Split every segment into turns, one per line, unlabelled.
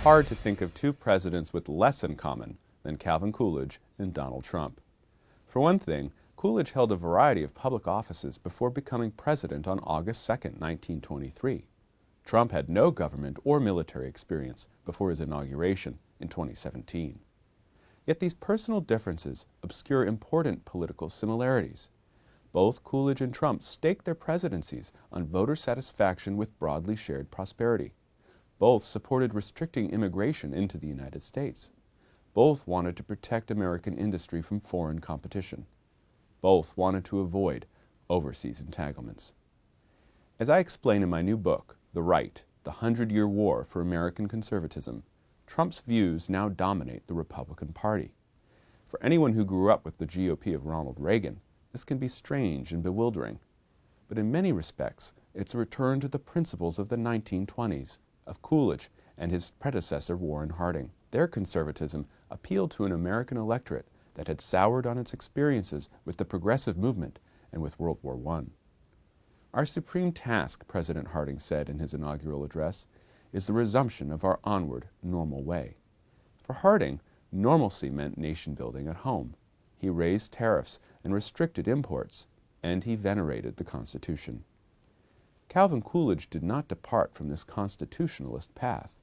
hard to think of two presidents with less in common than Calvin Coolidge and Donald Trump. For one thing, Coolidge held a variety of public offices before becoming president on August 2, 1923. Trump had no government or military experience before his inauguration in 2017. Yet these personal differences obscure important political similarities. Both Coolidge and Trump staked their presidencies on voter satisfaction with broadly shared prosperity. Both supported restricting immigration into the United States. Both wanted to protect American industry from foreign competition. Both wanted to avoid overseas entanglements. As I explain in my new book, The Right, The 100-Year War for American Conservatism, Trump's views now dominate the Republican Party. For anyone who grew up with the GOP of Ronald Reagan, this can be strange and bewildering. But in many respects, it's a return to the principles of the 1920s, of Coolidge and his predecessor Warren Harding. Their conservatism appealed to an American electorate that had soured on its experiences with the progressive movement and with World War I. Our supreme task, President Harding said in his inaugural address, is the resumption of our onward, normal way. For Harding, normalcy meant nation-building at home. He raised tariffs and restricted imports, and he venerated the Constitution. Calvin Coolidge did not depart from this constitutionalist path.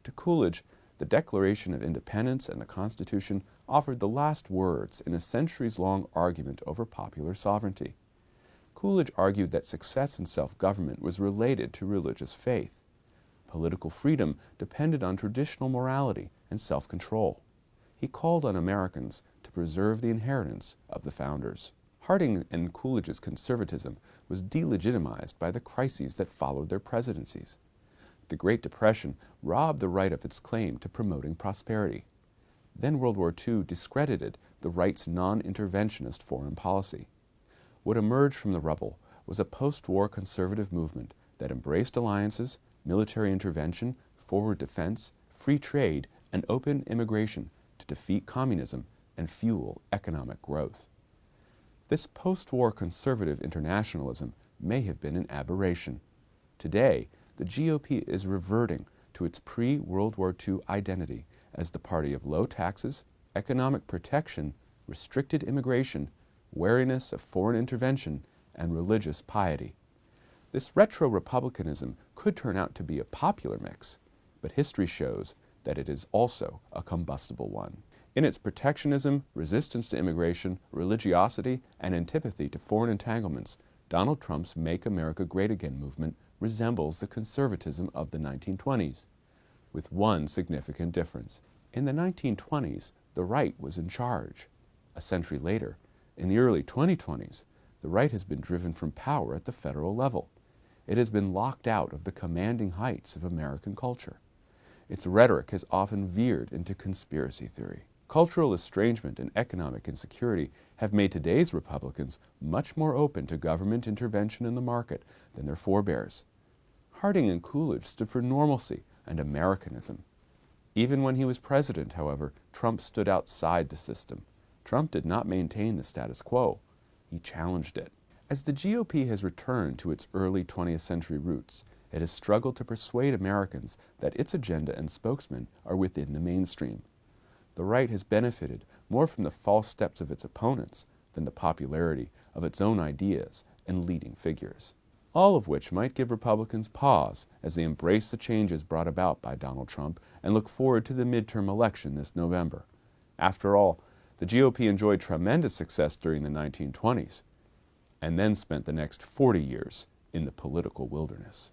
To Coolidge, the Declaration of Independence and the Constitution offered the last words in a centuries-long argument over popular sovereignty. Coolidge argued that success in self-government was related to religious faith. Political freedom depended on traditional morality and self-control. He called on Americans to preserve the inheritance of the founders. Harding and Coolidge's conservatism was delegitimized by the crises that followed their presidencies. The Great Depression robbed the right of its claim to promoting prosperity. Then World War II discredited the right's non-interventionist foreign policy. What emerged from the rubble was a post-war conservative movement that embraced alliances, military intervention, forward defense, free trade, and open immigration to defeat communism and fuel economic growth. This post-war conservative internationalism may have been an aberration. Today, the GOP is reverting to its pre-World War II identity as the party of low taxes, economic protection, restricted immigration, wariness of foreign intervention, and religious piety. This retro-republicanism could turn out to be a popular mix, but history shows that it is also a combustible one. In its protectionism, resistance to immigration, religiosity, and antipathy to foreign entanglements, Donald Trump's Make America Great Again movement resembles the conservatism of the 1920s, with one significant difference. In the 1920s, the right was in charge. A century later, in the early 2020s, the right has been driven from power at the federal level. It has been locked out of the commanding heights of American culture. Its rhetoric has often veered into conspiracy theory. Cultural estrangement and economic insecurity have made today's Republicans much more open to government intervention in the market than their forebears. Harding and Coolidge stood for normalcy and Americanism. Even when he was president, however, Trump stood outside the system. Trump did not maintain the status quo. He challenged it. As the GOP has returned to its early 20th century roots, it has struggled to persuade Americans that its agenda and spokesmen are within the mainstream. The right has benefited more from the false steps of its opponents than the popularity of its own ideas and leading figures. All of which might give Republicans pause as they embrace the changes brought about by Donald Trump and look forward to the midterm election this November. After all, the GOP enjoyed tremendous success during the 1920s and then spent the next 40 years in the political wilderness.